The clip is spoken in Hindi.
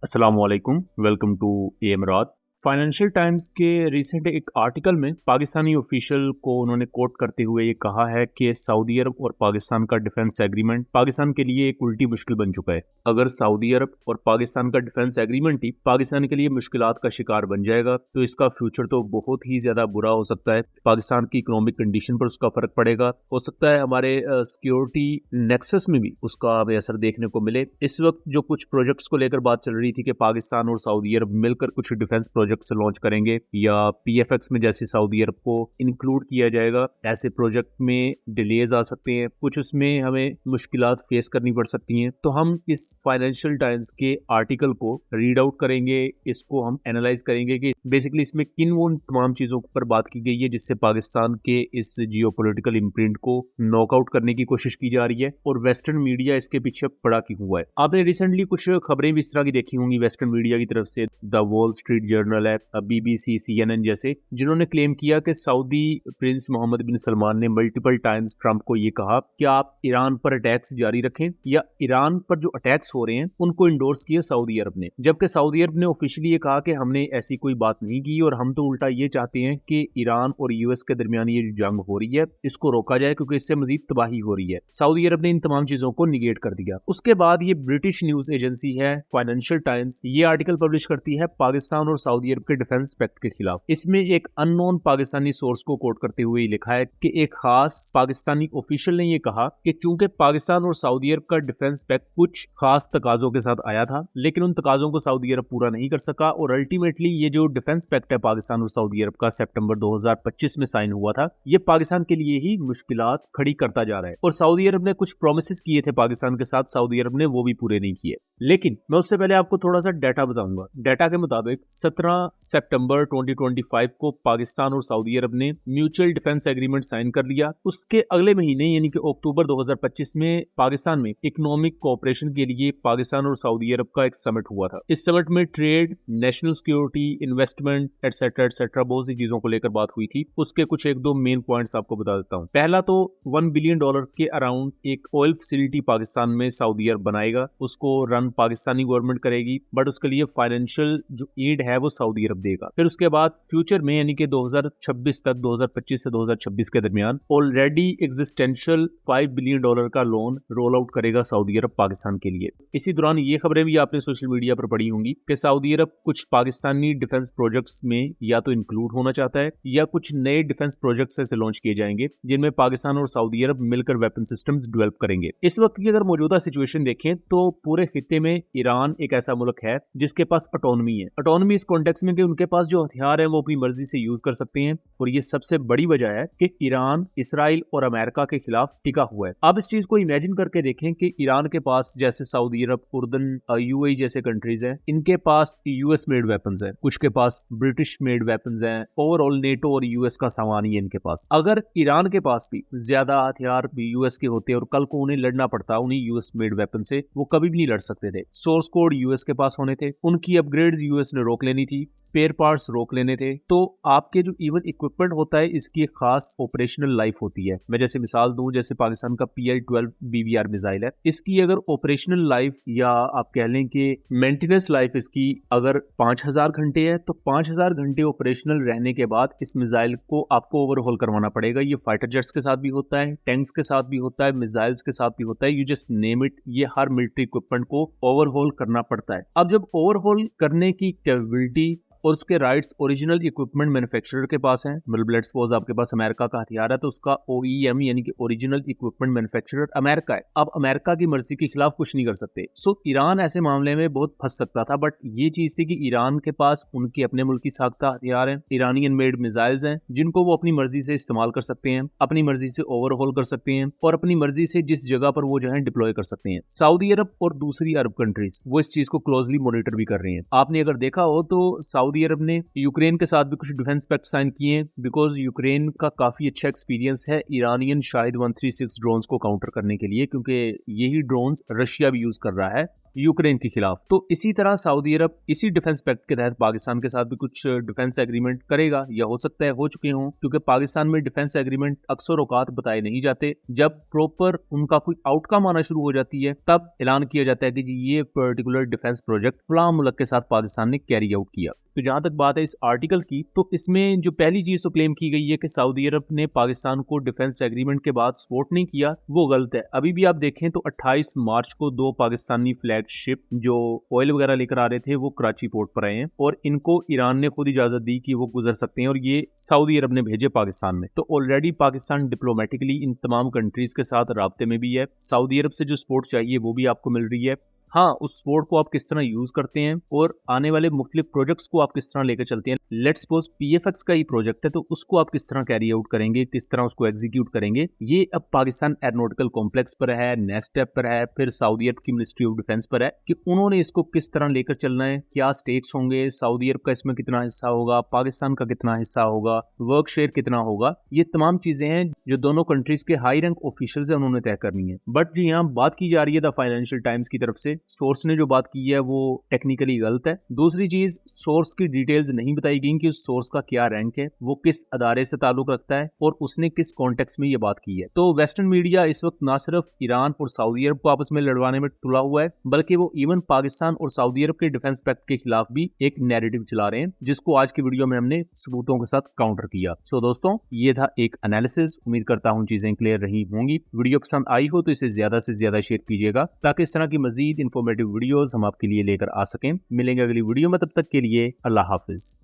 अस्सलाम वालेकुम, वेलकम टू एमरात। फाइनेंशियल टाइम्स के रिसेंट एक आर्टिकल में पाकिस्तानी ऑफिशियल को उन्होंने कोट करते हुए ये कहा है कि सऊदी अरब और पाकिस्तान का डिफेंस एग्रीमेंट पाकिस्तान के लिए एक उल्टी मुश्किल बन चुका है। अगर सऊदी अरब और पाकिस्तान का डिफेंस एग्रीमेंट ही पाकिस्तान के लिए मुश्किलात का शिकार बन जाएगा तो इसका फ्यूचर तो बहुत ही ज्यादा बुरा हो सकता है। पाकिस्तान की इकोनॉमिक कंडीशन पर उसका फर्क पड़ेगा। हो सकता है हमारे सिक्योरिटी नेक्सस में भी उसका हमें असर देखने को मिले। इस वक्त जो कुछ प्रोजेक्ट्स को लेकर बात चल रही थी कि पाकिस्तान और सऊदी अरब मिलकर कुछ डिफेंस प्रोजेक्ट्स लॉन्च करेंगे या पीएफएक्स में जैसे सऊदी अरब को इंक्लूड किया जाएगा, ऐसे प्रोजेक्ट में डिलेज आ सकते हैं, कुछ उसमें हमें मुश्किलात फेस करनी पड़ सकती हैं। तो हम इस फाइनेंशियल टाइम्स के आर्टिकल को रीड आउट करेंगे, इसको हम एनालाइज करेंगे कि बेसिकली इसमें किन वो तमाम चीजों पर बात की गई है जिससे पाकिस्तान के इस जियोपॉलिटिकल इम्प्रिंट को नॉकआउट करने की कोशिश की जा रही है और वेस्टर्न मीडिया इसके पीछे पड़ा क्यों हुआ है। आपने रिसेंटली कुछ खबरें भी इस तरह की देखी होंगी वेस्टर्न मीडिया की तरफ से, द वॉल स्ट्रीट जर्नल है, बीबीसी, सीएनएन जैसे, जिन्होंने क्लेम किया कि सऊदी प्रिंस मोहम्मद बिन सलमान ने मल्टीपल टाइम्स ट्रंप को ये कहा कि आप ईरान पर अटैक्स जारी रखें या ईरान पर जो अटैक्स हो रहे हैं उनको इंडोर्स किया सऊदी अरब ने, जबकि सऊदी अरब ने ऑफिशियली ये कहा कि हमने ऐसी कोई बात नहीं की और हम तो उल्टा ये चाहते हैं कि ईरान और यूएस के दरमियान ये जो जंग हो रही है इसको रोका जाए क्योंकि इससे मजीद तबाही हो रही है। सऊदी अरब ने इन तमाम चीजों को निगेट कर दिया। उसके बाद ये ब्रिटिश न्यूज एजेंसी है फाइनेंशियल टाइम्स, ये आर्टिकल पब्लिश करती है पाकिस्तान और सऊदी अरब के डिफेंस पैक्ट के खिलाफ। इसमें एक अननोन पाकिस्तानी सोर्स को कोट करते हुए लिखा है कि एक खास पाकिस्तानी ऑफिशियल ने यह कहा कि चूंकि पाकिस्तान और सऊदी अरब का डिफेंस पैक्ट कुछ खास तकाजों के साथ आया था लेकिन उन तकाजों को सऊदी अरब पूरा नहीं कर सका और अल्टीमेटली ये जो डिफेंस पैक्ट है पाकिस्तान और सऊदी अरब का सितंबर 2025 में साइन हुआ था, ये पाकिस्तान के लिए ही मुश्किलात खड़ी करता जा रहा है और सऊदी अरब ने कुछ प्रोमिस किए थे पाकिस्तान के साथ, सऊदी अरब ने वो भी पूरे नहीं किए। लेकिन मैं उससे पहले आपको थोड़ा सा डाटा बताऊंगा। डाटा के मुताबिक 17 सितंबर 2025 को पाकिस्तान और सऊदी अरब ने म्यूचुअल डिफेंस एग्रीमेंट साइन कर लिया। उसके अगले महीने यानी कि अक्टूबर 2025 में पाकिस्तान में इकोनॉमिक कोऑपरेशन के लिए पाकिस्तान और सऊदी अरब का एक समिट हुआ था। इस समिट में trade, national security, investment etcetera बहुत सी चीजों को लेकर बात हुई थी। उसके कुछ एक दो मेन पॉइंट्स आपको बता देता हूँ। पहला तो $1 बिलियन के अराउंड एक ऑयल फैसिलिटी पाकिस्तान में सऊदी अरब बनाएगा, उसको रन पाकिस्तानी गवर्नमेंट करेगी बट उसके लिए फाइनेंशियल जो एड है वो सऊदी अरब देगा। फिर उसके बाद फ्यूचर में यानी कि 2026 तक, 2025 से 2026 के दरमियान ऑलरेडी एग्जिस्टेंशियल $5 बिलियन का लोन रोल आउट करेगा सऊदी अरब पाकिस्तान के लिए। इसी दौरान ये खबरें भी आपने सोशल मीडिया पर पढ़ी होंगी कि सऊदी अरब कुछ पाकिस्तानी डिफेंस प्रोजेक्ट्स में या तो इंक्लूड होना चाहता है या कुछ नए डिफेंस प्रोजेक्ट्स ऐसे लॉन्च किए जाएंगे जिनमें पाकिस्तान और सऊदी अरब मिलकर वेपन सिस्टम्स डेवलप करेंगे। इस वक्त की अगर मौजूदा सिचुएशन देखें तो पूरे खित्ते में ईरान एक ऐसा मुल्क है जिसके पास ऑटोनॉमी है। ऑटोनॉमी इस कॉन्टेक्स्ट में कि उनके पास जो हथियार है वो अपनी मर्जी से यूज कर सकते हैं और ये सबसे बड़ी वजह है कि ईरान इसराइल और अमेरिका के खिलाफ टिका हुआ है। आप इस चीज को इमेजिन करके देखें कि ईरान के पास जैसे सऊदी अरब, उर्दन, यूएई जैसे कंट्रीज हैं, इनके पास यूएस मेड वेपन्स हैं, कुछ के पास ब्रिटिश मेड वेपन्स हैं, ओवरऑल नेटो और यूएस का सामान ही है इनके पास। अगर ईरान के पास भी ज्यादा हथियार भी यूएस के होते और कल को उन्हें लड़ना पड़ता उन्हीं यूएस मेड वेपन से, वो कभी भी नहीं लड़ सकते थे। सोर्स कोड यूएस के पास होने थे, उनकी अपग्रेड्स यूएस ने रोक लेनी थी, स्पेयर पार्ट्स रोक लेने थे। तो आपके जो इवन इक्विपमेंट होता है इसकी एक खास ऑपरेशनल लाइफ होती है। मैं जैसे मिसाल दूं, जैसे पाकिस्तान का PL-12 BBR मिसाइल है, इसकी अगर ऑपरेशनल लाइफ या आप कह लें कि मेंटेनेंस लाइफ इसकी अगर 5000 घंटे है तो 5000 घंटे ऑपरेशनल रहने के बाद इस मिसाइल को आपको ओवरहॉल करवाना पड़ेगा। ये फाइटर जेट्स के साथ भी होता है, टैंक्स के साथ भी होता है, मिसाइल्स के साथ भी होता है, यू जस्ट नेम इट। ये हर मिलिट्री इक्विपमेंट को ओवरहॉल करना पड़ता है। अब जब ओवरहॉल करने की कैपेबिलिटी और उसके राइट्स ओरिजिनल इक्विपमेंट मैन्युफैक्चरर के पास हैं, मतलब लेट्स सपोज आपके पास अमेरिका का हथियार है तो उसका OEM यानी कि ओरिजिनल इक्विपमेंट मैन्युफैक्चरर अमेरिका है। अब अमेरिका की मर्जी के खिलाफ कुछ नहीं कर सकते। सो ईरान ऐसे मामले में बहुत फंस सकता था, बट ये चीज थी कि ईरान के पास उनके अपने मुल्क की साख्ता हथियार हैं, ईरानियन मेड मिसाइल्स हैं जिनको वो अपनी मर्जी से इस्तेमाल कर सकते हैं, अपनी मर्जी से ओवरहॉल कर सकते हैं और अपनी मर्जी से जिस जगह पर वो जो है डिप्लॉय कर सकते हैं। सऊदी अरब और दूसरी अरब कंट्रीज वो इस चीज को क्लोजली मॉनिटर भी कर रही हैं। आपने अगर देखा हो तो सऊदी अरब ने यूक्रेन के साथ भी कुछ डिफेंस पैक्ट साइन किए हैं बिकॉज यूक्रेन का काफी अच्छा एक्सपीरियंस है ईरानियन शाहिद 136 ड्रोन्स को काउंटर करने के लिए, क्योंकि यही ड्रोन्स रशिया भी यूज कर रहा है यूक्रेन के खिलाफ। तो इसी तरह सऊदी अरब इसी डिफेंस पैक्ट के तहत पाकिस्तान के साथ भी कुछ डिफेंस एग्रीमेंट करेगा, या हो सकता है हो चुके हों, क्योंकि पाकिस्तान में डिफेंस एग्रीमेंट अक्सर औकात बताए नहीं जाते। जब प्रॉपर उनका कोई आउटकम आना शुरू हो जाती है तब ऐलान किया जाता है कि जी ये पर्टिकुलर डिफेंस प्रोजेक्ट फलां मुल्क के साथ पाकिस्तान ने कैरी आउट किया। तो जहां तक बात है इस आर्टिकल की, तो इसमें जो पहली चीज तो क्लेम की गई है कि सऊदी अरब ने पाकिस्तान को डिफेंस एग्रीमेंट के बाद सपोर्ट नहीं किया, वो गलत है। अभी भी आप देखें तो 28 मार्च को 2 पाकिस्तानी फ्लैगशिप जो ऑयल वगैरह लेकर आ रहे थे वो कराची पोर्ट पर आए हैं, और इनको ईरान ने खुद इजाजत दी कि वो गुजर सकते हैं, और ये सऊदी अरब ने भेजे पाकिस्तान में। तो ऑलरेडी पाकिस्तान डिप्लोमेटिकली इन तमाम कंट्रीज के साथ राब्ते में भी है। सऊदी अरब से जो सपोर्ट चाहिए वो भी आपको मिल रही है। हाँ, उस सपोर्ट को आप किस तरह यूज करते हैं और आने वाले मुख्तलिफ प्रोजेक्ट्स को आप किस तरह लेकर चलते हैं। लेट्स सपोज पीएफएक्स का ही प्रोजेक्ट है, तो उसको आप किस तरह कैरी आउट करेंगे, किस तरह उसको एग्जीक्यूट करेंगे, ये अब पाकिस्तान एरोनॉटिकल कॉम्प्लेक्स पर है, नेस्टेप पर है, फिर सऊदी अरब की मिनिस्ट्री ऑफ डिफेंस पर है कि उन्होंने इसको किस तरह लेकर चलना है, क्या स्टेक्स होंगे, सऊदी अरब का इसमें कितना हिस्सा होगा, पाकिस्तान का कितना हिस्सा होगा, वर्क शेयर कितना होगा। ये तमाम चीजें हैं जो दोनों कंट्रीज के हाई रैंक ऑफिशियल्स हैं उन्होंने तय करनी है। बट जी यहाँ बात की जा रही है द फाइनेंशियल टाइम्स की तरफ से, सोर्स ने जो बात की है वो टेक्निकली गलत है। दूसरी चीज, सोर्स की डिटेल्स नहीं बताई गई कि उस सोर्स का क्या रैंक है, वो किस अदारे से ताल्लुक रखता है और उसने किस कॉन्टेक्स्ट में ये बात की है। तो वेस्टर्न मीडिया इस वक्त ना सिर्फ ईरान और सऊदी अरब को आपस में लड़वाने में तुला हुआ है, बल्कि वो इवन पाकिस्तान और सऊदी अरब के डिफेंस पैक्ट के खिलाफ भी एक नैरेटिव चला रहे हैं, जिसको आज की वीडियो में हमने सबूतों के साथ काउंटर किया। सो दोस्तों, ये था एक एनालिसिस। उम्मीद करता हूँ चीजें क्लियर रही होंगी। वीडियो पसंद आई हो तो इसे ज्यादा से ज्यादा शेयर कीजिएगा, ताकि इस तरह की मजीद इंफॉर्मेटिव वीडियोस हम आपके लिए लेकर आ सकें। मिलेंगे अगली वीडियो में, तब तक के लिए अल्लाह हाफिज।